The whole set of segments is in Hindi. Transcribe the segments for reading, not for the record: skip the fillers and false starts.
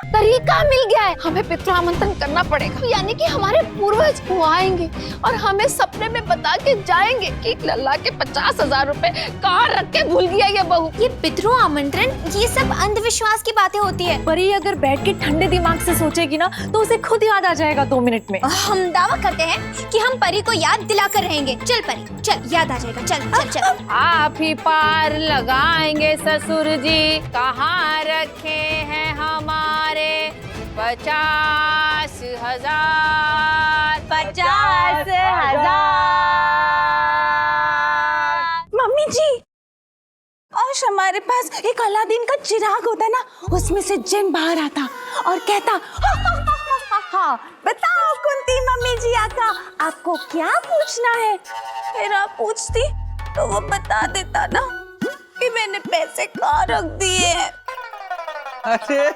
तरीका मिल गया है, हमें पितृ आमंत्रण करना पड़ेगा। यानी कि हमारे पूर्वज वो आएंगे और हमें सपने में बता के जाएंगे कि लल्ला के 50,000 रुपए कहाँ रख के भूल गया ये बहू। ये पितृ आमंत्रण, ये सब अंधविश्वास की बातें होती है। परी अगर बैठ के ठंडे दिमाग से सोचेगी ना तो उसे खुद याद आ जाएगा 2 मिनट में। हम दावा करते हैं कि हम परी को याद दिलाकर रहेंगे। चल परी चल, याद आ जाएगा। चल चल चल। आप ही पार लगाएंगे ससुर जी, कहाँ रखे हैं हमारे 50,000। 50,000। मम्मी जी, आज हमारे पास एक अलादीन का चिराग होता है ना, उसमें से जिन बाहर आता और कहता हाँ बताओ कुंती मम्मी जी आका, आपको क्या पूछना है। फिर आप पूछती तो वो बता देता ना कि मैंने पैसे कहाँ रख दिए हैं। अरे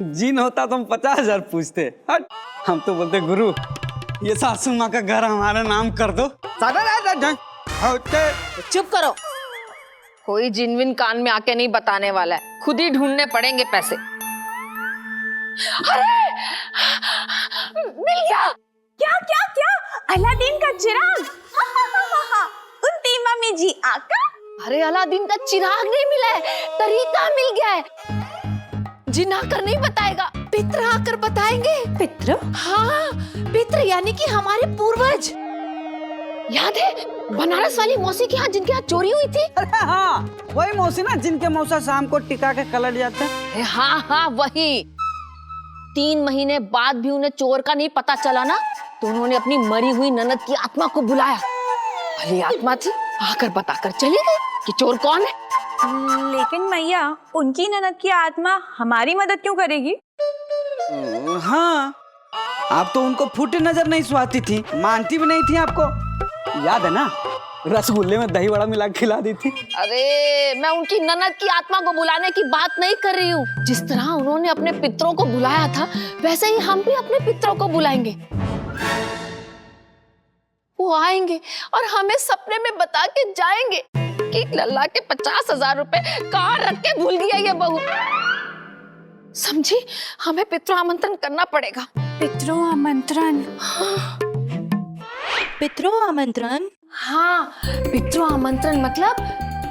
जिन होता तो हम 50,000 पूछते। हट, हम तो बोलते गुरु ये सासू माँ का घर हमारा नाम कर दो। चुप करो, कोई जिनविन कान में आके नहीं बताने वाला है, खुद ही ढूंढने पड़ेंगे पैसे। अरे मिल गया। क्या क्या क्या? अलादीन का चिराग। कुंती मम्मी जी आका। अरे अलादीन का चिराग नहीं मिला है, तरीका मिल गया है। जिन आकर नहीं बताएगा, पितृ आकर बताएंगे। पितृ? हाँ, पितृ यानी कि हमारे पूर्वज। याद है बनारस वाली मौसी के यहाँ जिनके यहाँ चोरी हुई थी? अरे हाँ, वही मौसी ना जिनके मौसा शाम को टिका के कलट जाते हैं। हाँ हाँ वही। 3 महीने बाद भी उन्हें चोर का नहीं पता चला ना, तो उन्होंने अपनी मरी हुई ननद की आत्मा को बुलाया। भली आत्मा थी, आकर बताकर चली गई कि चोर कौन है। लेकिन मैया, उनकी ननद की आत्मा हमारी मदद क्यों करेगी? हाँ, आप तो उनको फूटे नजर नहीं सुहाती थी, मानती भी नहीं थी आपको। याद है ना, रसगुल्ले में दही वड़ा मिला के खिला दी थी। अरे मैं उनकी ननद की आत्मा को बुलाने की बात नहीं कर रही हूँ। जिस तरह उन्होंने अपने पितरों को बुलाया था, वैसे ही हम भी अपने पितरों को बुलाएंगे। वो आएंगे और हमें सपने में बता के जाएंगे कि लल्ला के 50,000 रुपए कहाँ रख के भूल गया ये बहू। समझी, हमें पितृ आमंत्रण करना पड़ेगा। पितृ आमंत्रण? पितृ आमंत्रण? हाँ, पितृ आमंत्रण मतलब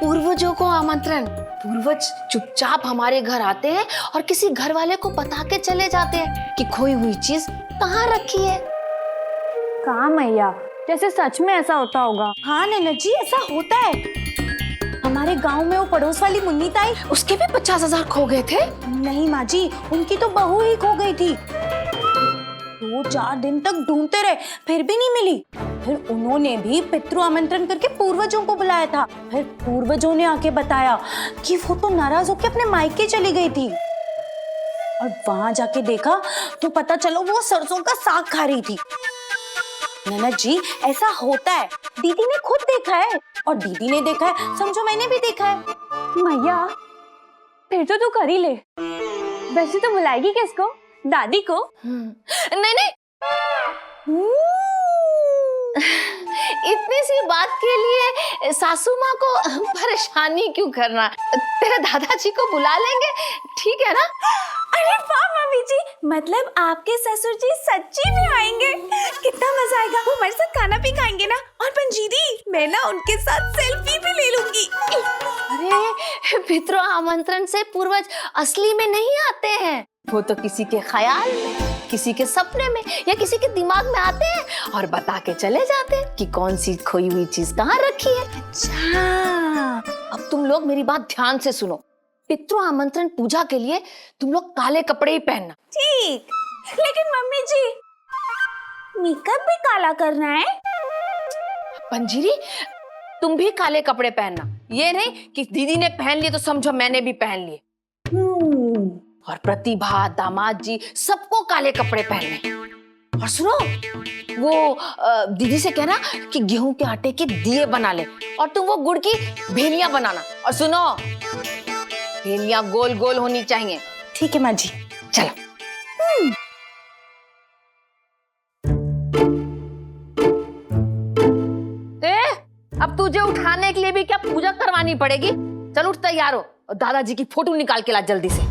पूर्वजों को आमंत्रण। पूर्वज चुपचाप हमारे घर आते हैं और किसी घर वाले को बता के चले जाते हैं कि खोई हुई चीज कहाँ रखी है। कहाँ मैया, जैसे सच में ऐसा होता होगा। हाँ नैना जी, ऐसा होता है। हमारे गांव में वो पड़ोस वाली मुन्नी ताई, उसके भी 50,000 खो गए थे। नहीं माँ जी, उनकी तो बहू ही खो गई थी। 2-4 दिन तक ढूंढते रहे, फिर भी नहीं मिली। फिर उन्होंने भी पितृ आमंत्रण करके पूर्वजों को बुलाया था। फिर पूर्वजों ने आके बताया कि वो तो नाराज होकर अपने मायके चली गई थी। और वहां जाके देखा तो पता चला वो सरसों का साग खा रही थी। ननद जी, ऐसा होता है। दीदी ने खुद देखा है और दीदी ने देखा है, समझो मैंने भी देखा है। मैया, फिर तो तू कर ही ले। वैसे तो बुलाएगी किसको? दादी को? नहीं नहीं, इतनी सी बात के लिए सासू माँ को परेशानी क्यों करना? तेरे दादाजी को बुला लेंगे, ठीक है ना? अरे वाह मम्मी जी, मतलब आपके ससुर जी सच्ची में आएंगे? कितना मजा आएगा। वो हमारे साथ खाना भी खाएंगे ना। और पंजीरी, मैं ना उनके साथ सेल्फी भी ले लूंगी। अरे पितृ आमंत्रण से पूर्वज असली में नहीं आते हैं, वो तो किसी के ख्याल में, किसी के सपने में या किसी के दिमाग में आते हैं और बता के चले जाते हैं कि कौन सी खोई हुई चीज कहाँ रखी है। अच्छा, अब तुम लोग मेरी बात ध्यान से सुनो। पितृ आमंत्रण पूजा के लिए तुम लोग काले कपड़े ही पहनना। ठीक। लेकिन मम्मी जी, मेकअप भी काला करना है? पंजीरी, तुम भी काले कपड़े पहनना। ये नहीं कि दीदी ने पहन लिए तो समझो मैंने भी पहन लिए। और प्रतिभा, दामाद जी, सबको काले कपड़े पहनने। और सुनो, वो दीदी से कहना कि गेहूं के आटे के दिए बना ले और तुम वो गुड़ की भेलियां बनाना। और सुनो, भेलियां गोल गोल होनी चाहिए। ठीक है माँ जी। चलो। अब तुझे उठाने के लिए भी क्या पूजा करवानी पड़ेगी? चल उठ, तैयार हो और दादाजी की फोटो निकाल के ला जल्दी से।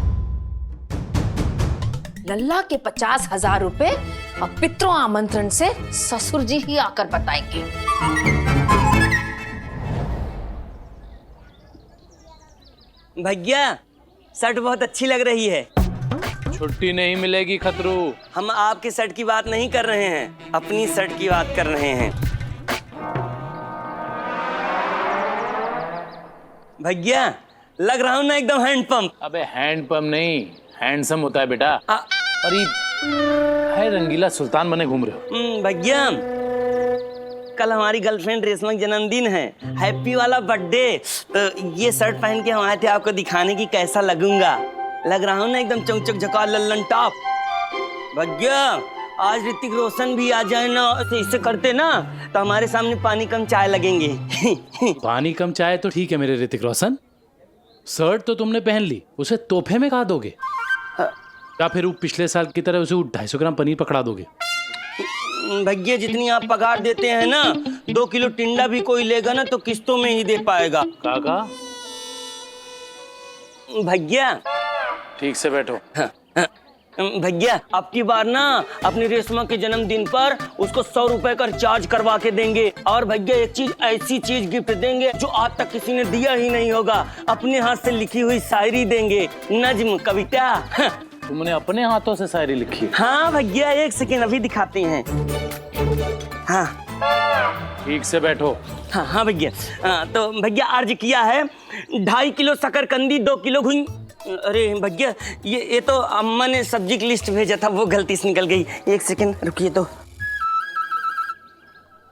लल्ला के 50,000 रुपए अब पितरों आमंत्रण से ससुर जी ही आकर बताएंगे। भैया शर्ट बहुत अच्छी लग रही है। छुट्टी नहीं मिलेगी खतरू। हम आपके शर्ट की बात नहीं कर रहे हैं, अपनी शर्ट की बात कर रहे हैं। भैया लग रहा हूं ना एकदम हैंडपंप। अबे हैंडपंप नहीं, हैंडसम होता है बेटा। और ये है रंगीला सुल्तान बने घूम रहे हो। भैया कल हमारी गर्लफ्रेंड रेशमा का जन्मदिन है, हैप्पी वाला बर्थडे। तो ये शर्ट पहन के हम आए थे आपको दिखाने की कैसा लगूंगा। लग रहा हूँ ना एकदम चौचक झका लल्लन टॉप। भैया आज ऋतिक रोशन भी आ जाए ना, इससे करते ना तो हमारे सामने पानी कम चाय लगेंगे। पानी कम चाय तो ठीक है मेरे ऋतिक रोशन, शर्ट तो तुमने पहन ली, उसे तोहफे में कहा दोगे? या फिर वो पिछले साल की तरह उसे 250 ग्राम पनीर पकड़ा दोगे? भैया जितनी आप पगार देते हैं ना, 2 किलो टिंडा भी कोई लेगा ना तो किस्तों में ही दे पाएगा। काका भैया ठीक से बैठो। भैया अब की बार ना अपनी रेशमा के जन्मदिन पर उसको 100 रुपए का चार्ज करवा के देंगे। और भैया एक चीज, ऐसी चीज गिफ्ट देंगे जो आज तक किसी ने दिया ही नहीं होगा। अपने हाथ से लिखी हुई शायरी देंगे, नज्म, कविता। तुमने अपने हाथों से शायरी लिखी है? हाँ भैया, एक सेकेंड अभी दिखाते हैं। हाँ ठीक से बैठो। हाँ भैया। तो भैया अर्ज किया है 2.5 किलो शकरकंदी, 2 किलो घुन। अरे भैया ये तो अम्मा ने सब्जी की लिस्ट भेजा था, वो गलती से निकल गई। एक सेकंड रुकिए। तो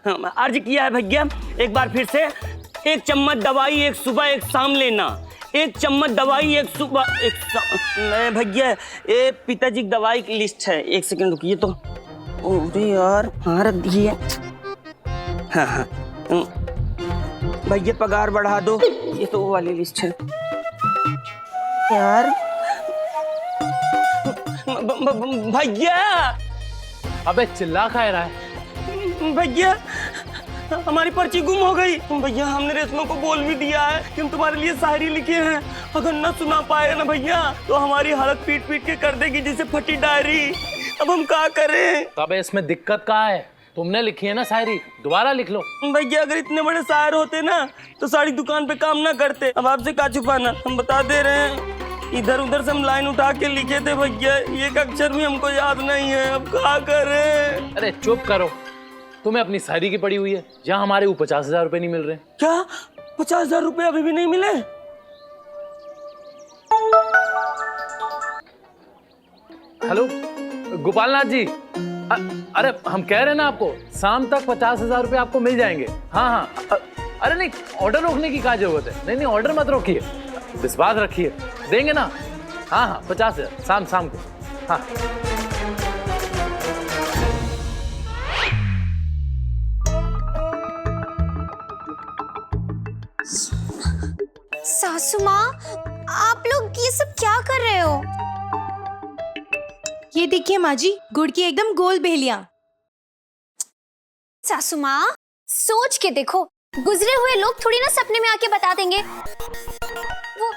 हाँ, अर्ज किया है भैया एक बार फिर से, 1 चम्मच दवाई एक सुबह एक शाम लेना। 1 चम्मच दवाई एक सुबह एक शाम। भैया ये पिताजी की दवाई की लिस्ट है। एक सेकंड रुकिए। तो अरे यार हाँ रख दिए। हाँ भैया पगार बढ़ा दो, ये तो वो वाली लिस्ट है यार। भैया अबे चिल्ला खा रहा है? भैया हमारी पर्ची गुम हो गई। भैया हमने रेशमा को बोल भी दिया है कि हम तुम्हारे लिए शायरी लिखे हैं, अगर न सुना पाएगा ना भैया तो हमारी हालत पीट पीट के कर देगी जैसे फटी डायरी। अब हम क्या करें? अबे इसमें दिक्कत कहाँ है? तुमने लिखी है ना शायरी, दोबारा लिख लो। भैया अगर इतने बड़े शायर होते ना तो साड़ी दुकान पे काम ना करते। अब आपसे क्या छुपाना, हम बता दे रहे हैं। इधर उधर से हम लाइन उठा के लिखे थे भैया, एक अक्षर भी हमको याद नहीं है। अब क्या करें? अरे चुप करो, तुम्हें अपनी शायरी की पड़ी हुई है। जहाँ हमारे वो 50,000 रुपए नहीं मिल रहे। क्या 50,000 रुपए अभी भी नहीं मिले? हेलो गोपालनाथ जी, अरे हम कह रहे हैं ना आपको, शाम तक 50,000 रुपए आपको मिल जाएंगे। हाँ हाँ, अरे नहीं, ऑर्डर रोकने की क्या जरूरत है? नहीं नहीं, ऑर्डर मत रोकिए, विश्वास रखिए, देंगे ना। हाँ हाँ 50,000 शाम को। हाँ सासू माँ, आप लोग ये सब क्या कर रहे हो? ये देखिए माँ जी, गुड़ की एकदम गोल बेलियां। सासू माँ सोच के देखो, गुजरे हुए लोग थोड़ी ना सपने में आके बता देंगे। वो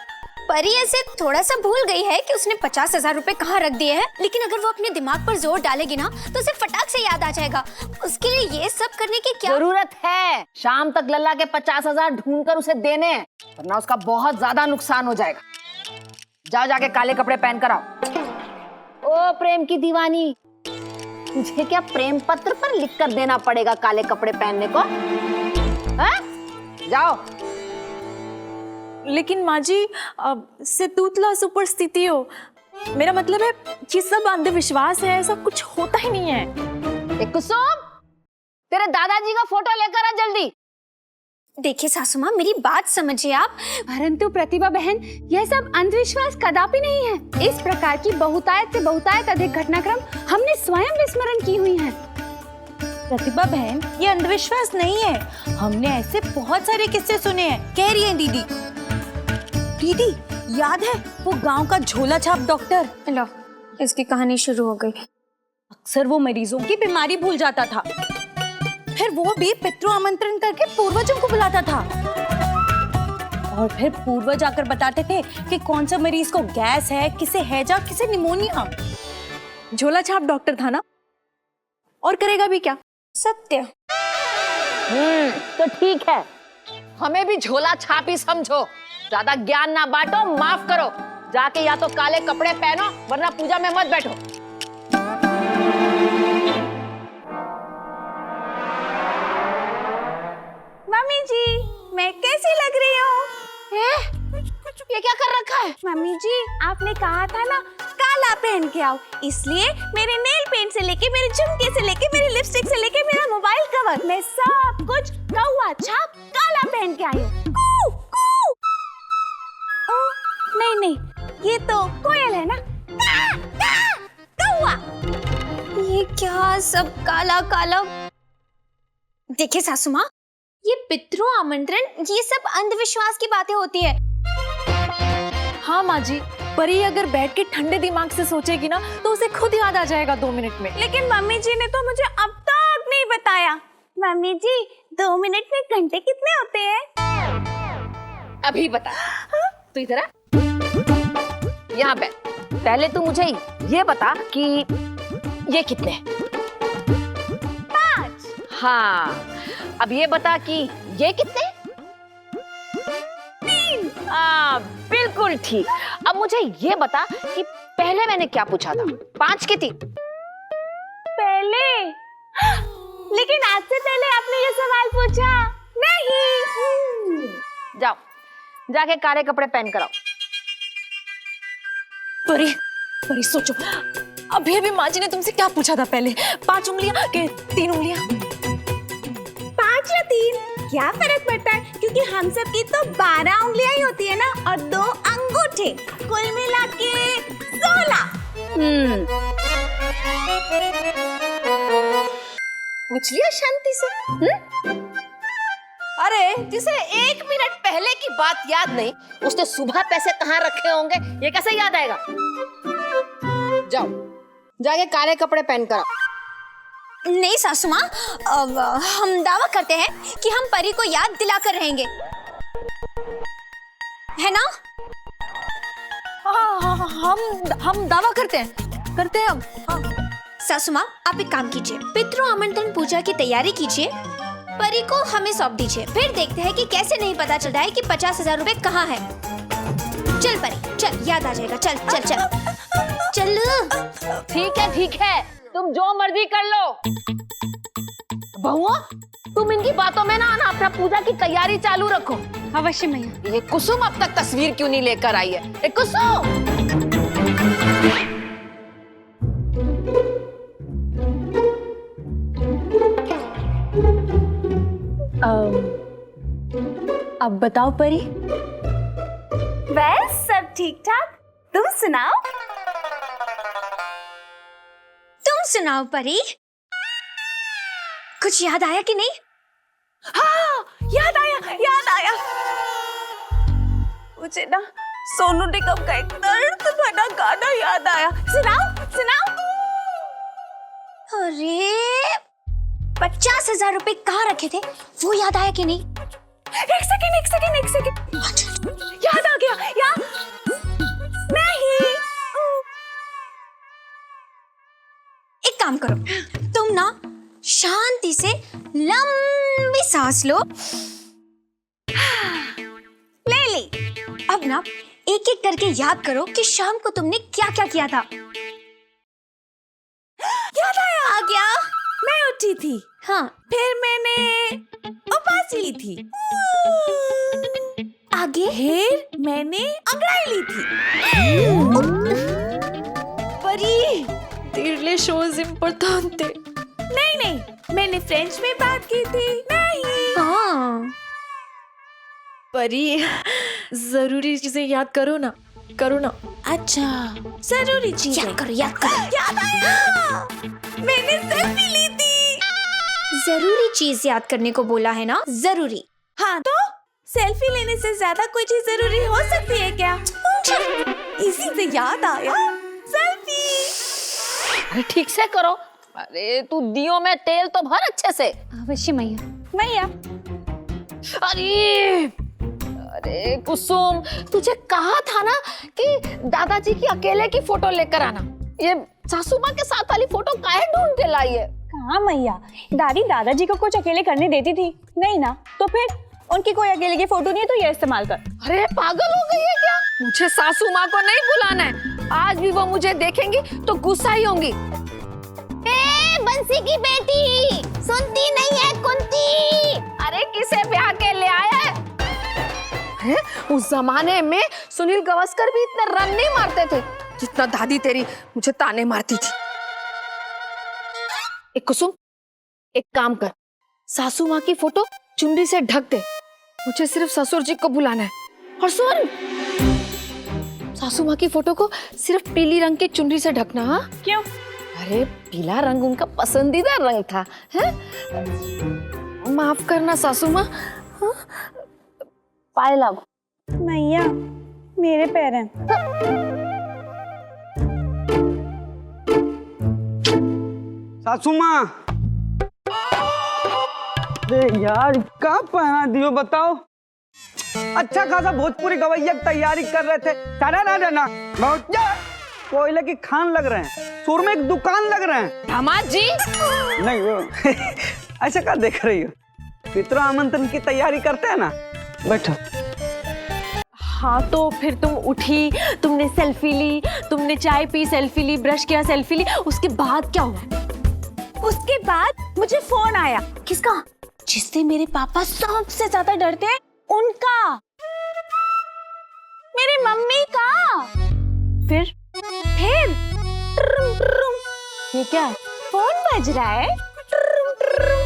परी ऐसे थोड़ा सा भूल गई है कि उसने 50,000 रुपए कहाँ रख दिए हैं, लेकिन अगर वो अपने दिमाग पर जोर डालेगी ना तो उसे फटाक से याद आ जाएगा। उसके लिए ये सब करने की क्या जरूरत है? शाम तक लल्ला के 50,000 ढूंढकर उसे देने हैं, वरना उसका बहुत ज्यादा नुकसान हो जाएगा। जाओ जाके काले कपड़े पहन कर आओ। ओ प्रेम की दीवानी, तुझे क्या प्रेम पत्र पर लिख कर देना पड़ेगा काले कपड़े पहनने को? हाँ? जाओ। लेकिन माँ जी, से दूतला सुपरस्थिति हो, मेरा मतलब है ये सब अंधविश्वास है, ऐसा कुछ होता ही नहीं है। कुसुम, तेरे दादाजी का फोटो लेकर आ जल्दी। देखिए सासू माँ, मेरी बात समझिए आप। परंतु प्रतिभा बहन, यह सब अंधविश्वास कदापि नहीं है। इस प्रकार की बहुतायत से बहुतायत अधिक घटनाक्रम हमने स्वयं विस्मरण की हुई हैं। प्रतिभा बहन, ये अंधविश्वास नहीं है, हमने ऐसे बहुत सारे किस्से सुने हैं। कह रही हैं दीदी। दीदी याद है वो गांव का झोला छाप डॉक्टर? लो, इसकी कहानी शुरू हो गई। अक्सर वो मरीजों की बीमारी भूल जाता था, फिर वो भी पितृ आमंत्रण करके पूर्वजों को बुलाता था, और फिर पूर्वज आकर बताते थे कि कौन सा मरीज को गैस है, किसे हैजा, किसे निमोनिया। झोला छाप डॉक्टर था ना, और करेगा भी क्या। सत्य। तो ठीक है, हमें भी झोला छाप ही समझो। ज्यादा ज्ञान ना बांटो, माफ करो। जाके या तो काले कपड़े पहनो वरना पूजा में मत बैठो। मम्मी जी, मैं कैसी लग रही हूँ? ये क्या कर रखा है? मम्मी जी, आपने कहा था ना काला पहन के आओ, इसलिए मेरे नेल पेंट से लेके मेरे झुमके से लेके मेरी लिपस्टिक से लेके मेरा मोबाइल कवर, मैं सब कुछ कौवा छाप काला पहन के आई हूँ। कू, कू। नहीं नहीं, ये तो कोयल है ना। का, का, कौवा। ये क्या सब काला काला। देखिए सासू माँ, ये पितृ आमंत्रण, ये सब अंधविश्वास की बातें होती है। हाँ माँ जी, परी अगर बैठ के ठंडे दिमाग से सोचेगी ना तो उसे खुद याद आ जाएगा 2 मिनट में। लेकिन मम्मी जी ने तो मुझे अब तक नहीं बताया। मम्मी जी, 2 मिनट में घंटे कितने होते हैं? अभी बता। तू इधर आ, यहाँ बैठ। पहले तू मुझे ये बता कि ये कितने हैं? 5। हाँ, अब ये बता कि ये कितने हैं? 3। बिल्कुल ठीक। अब मुझे ये बता कि पहले मैंने क्या पूछा था? 5 की थी? पहले? लेकिन आज से पहले आपने ये सवाल पूछा नहीं। जाओ, जाके काले कपड़े पहन कर आओ। परी, परी सोचो, अभी माँ जी ने तुमसे क्या पूछा था पहले? 5 उंगलियां के 3 उंगलियां? 5 या 3 क्या फर्क पड़ता है, क्योंकि हम सब की तो 12 उंगलियां ही होती है ना, और 2 अंगूठे, कुल मिला के 16। पूछ लिया शांति से। अरे, जिसे 1 मिनट पहले की बात याद नहीं, उसने सुबह पैसे कहाँ रखे होंगे ये कैसे याद आएगा? जाओ, जाके काले कपड़े पहन कर आओ। नहीं सासू माँ, हम दावा करते हैं कि हम परी को याद दिलाकर रहेंगे, है ना? हाँ, हम दावा करते हैं हम। हाँ। सासू माँ, आप एक काम कीजिए, पितृ आमंत्रण पूजा की तैयारी कीजिए, परी को हमें सौंप दीजिए, फिर देखते हैं कि कैसे नहीं पता चलता है कि 50,000 रुपए कहाँ है। चल परी, चल, याद आ जाएगा। चल चल चल चल। ठीक है, तुम जो मर्जी कर लो। बहुआ, तुम इनकी बातों में ना आना, अपना पूजा की तैयारी चालू रखो। अवश्य मैया। ये कुसुम अब तक तस्वीर क्यों नहीं लेकर आई है? ए कुसुम! अब बताओ परी। बस सब ठीक ठाक, तुम सुनाओ। तुम सुनाओ परी, कुछ याद आया कि नहीं? हाँ, याद आया। मुझे ना सोनू निगम का एक दर्द भरा गाना याद आया। सुनाओ। अरे 50,000 रुपए कहाँ रखे थे, वो याद आया कि नहीं? एक सेकंड। याद आ गया। नहीं। एक काम करो, तुम ना शांति से लंबी सांस लो। ले ली। अब ना एक एक करके याद करो कि शाम को तुमने क्या क्या किया था। याद आया। आ गया? मैं उठी थी, हाँ। फिर मैंने उपास ली थी, आगे? फिर मैंने अंगड़ाई ली थी। परी, तेरे शोज इम्पोर्टेंट थे। नहीं, मैंने फ्रेंच में बात की थी। नहीं। हाँ। परी, जरूरी चीजें याद करो ना। अच्छा, जरूरी चीजें याद करो। याद आया, मैंने सेल्फी ली थी। जरूरी चीज याद करने को बोला है ना, जरूरी। हाँ, तो सेल्फी लेने से ज्यादा कोई चीज जरूरी हो सकती है क्या? इसी से याद आया, सेल्फी। अरे ठीक से करो। अरे तू दियो में तेल तो भर अच्छे से। अवश्य मैया। अरे कुसुम, तुझे कहा था ना कि दादाजी की अकेले की फोटो लेकर आना। ये सासू माँ के साथ वाली फोटो काहे ढूंढ के लाई है? कहाँ मैया, दादी दादाजी को कुछ अकेले करने देती थी नहीं ना, तो फिर उनकी कोई अकेले की फोटो नहीं है तो ये इस्तेमाल कर। अरे पागल हो गई है क्या? मुझे सासू माँ को नहीं बुलाना है। आज भी वो मुझे देखेंगी तो गुस्सा ही होंगी। बंसी की बेटी सुनती नहीं है कुंती। अरे किसे ब्याह के ले आया है? अरे उस जमाने में सुनील गावस्कर भी इतने रन नहीं मारते थे जितना दादी तेरी मुझे ताने मारती थी। एक कुसुम, एक काम कर, सासू माँ की फोटो चुनरी से ढक दे। मुझे सिर्फ ससुर जी को बुलाना है। और सुन, सासू माँ की फोटो को सिर्फ पीली रंग के चुनरी से ढकना। हाँ? क्यों? अरे पीला रंग उनका पसंदीदा रंग था। है? माफ करना सासू माँ। हाँ? पाए लागू। मैया मेरे पैर हैं। सासू माँ, अरे यार कहाँ पहना दियो बताओ? अच्छा खासा भोजपुरी गवैया की तैयारी कर रहे थे। ना बहुत कोयले की खान लग रहे हैं, सुर में एक दुकान लग रहे हैं। दामाद जी नहीं वो ऐसा क्या देख रही हो? पितृ आमंत्रण की तैयारी करते हैं ना। बैठो। हाँ तो फिर तुम उठी, तुमने सेल्फी ली, तुमने चाय पी सेल्फी ली, ब्रश किया सेल्फी ली, उसके बाद क्या हुआ? उसके बाद मुझे फोन आया। किसका? जिससे मेरे पापा सबसे ज्यादा डरते हैं, उनका, मेरी मम्मी का। फिर ट्रुम ट्रुम, ये क्या है? फोन बज रहा है। ट्रुम ट्रुम।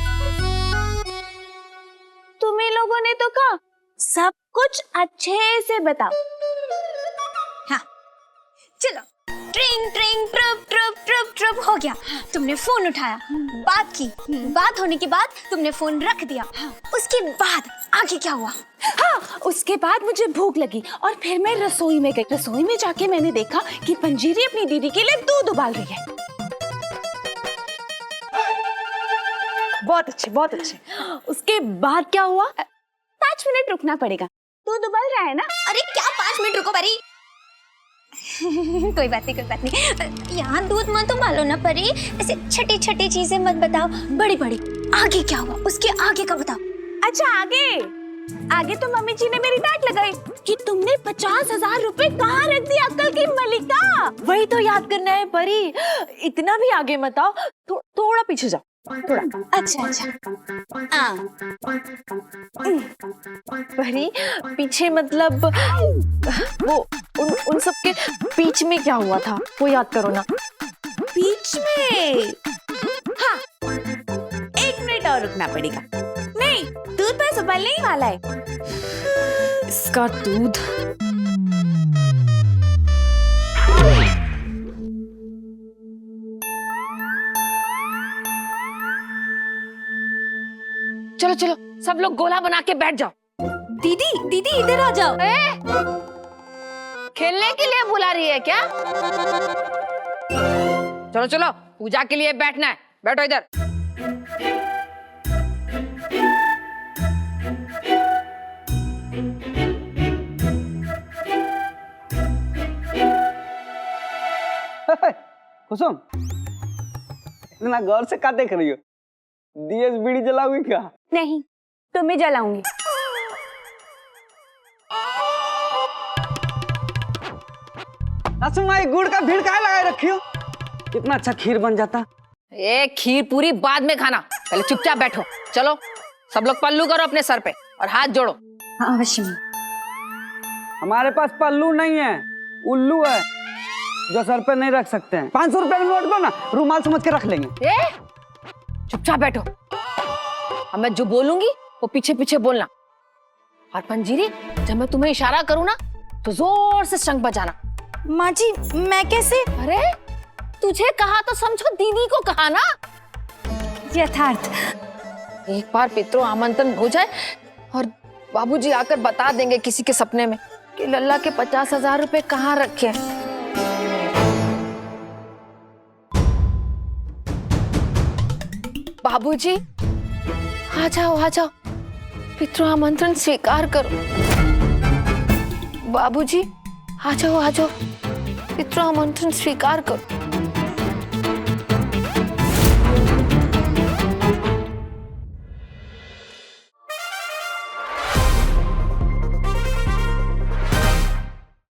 तुम्हें लोगों ने तो कहा सब कुछ अच्छे से बताओ। हाँ चलो, ट्रिंग ट्रिंग ट्रुप ट्रुप ट्रुप ट्रुप हो गया। तुमने फोन उठाया, बात की, बात होने के बाद तुमने फोन रख दिया। उसके बाद आगे क्या हुआ? हाँ, उसके बाद मुझे भूख लगी और फिर मैं रसोई में गई। रसोई में जाके मैंने देखा कि पंजीरी अपनी दीदी के लिए दूध उबाल रही है। बहुत अच्छे, बहुत अच्छे। उसके बाद क्या हुआ? 5 मिनट रुकना पड़ेगा, दूध उबल रहा है ना। अरे क्या 5 मिनट रुको परी। कोई बात नहीं, कोई बात नहीं। यहाँ दूध मत उबालो ना परी, ऐसे छोटी छोटी चीजें मत बताओ, बड़ी बड़ी। आगे क्या हुआ? उसके आगे का बताओ। अच्छा आगे तो मम्मी जी ने मेरी डांट लगाई कि तुमने 50,000 रुपए कहाँ रख दिए अक्कल की मलिका। वही तो याद करना है परी, इतना भी आगे मत आओ, थोड़ा पीछे जाओ, थोड़ा। अच्छा परी पीछे मतलब वो उन सब के बीच में क्या हुआ था वो याद करो ना। बीच में? हाँ, 1 मिनट और रुकना पड़ेगा। नहीं, दूध बस उबलने ही वाला है। इसका दूध। चलो चलो, सब लोग गोला बना के बैठ जाओ। दीदी इधर आ जाओ। खेलने के लिए बुला रही है क्या? चलो चलो, पूजा के लिए बैठना है, बैठो इधर। कुसुम, इतना गौर से क्या देख रही हो? डीएस बीड़ी जलाओगी क्या? नहीं, तुम्हें जलाऊंगी। गुड़ का भीड़ काहे लगाए रखी हो? कितना अच्छा खीर बन जाता। ए खीर पूरी बाद में खाना, पहले चुपचाप बैठो। चलो सब लोग पल्लू करो अपने सर पे और हाथ जोड़ो। अवश्य। हमारे पास पल्लू नहीं है, उल्लू है जो सर पे नहीं रख सकते हैं। 500 रुपए का नोट दो ना, रुमाल समझ के रख लेंगे। ए चुपचाप बैठो, अब मैं जो बोलूंगी वो पीछे पीछे बोलना। और पंजीरी, जब मैं तुम्हें इशारा करूँ ना तो जोर से शंख बजाना। माँ जी, मैं कैसे? अरे तुझे कहा तो समझो दीदी को कहा ना। यथार्थ। एक बार पितृ आमंत्रण हो जाए और बाबूजी आकर बता देंगे किसी के सपने में कि लल्ला के 50,000 रुपए कहाँ रखे। बाबूजी आ जाओ, पितृ आमंत्रण स्वीकार करो। बाबूजी आ जाओ, पितृ आमंत्रण स्वीकार करो।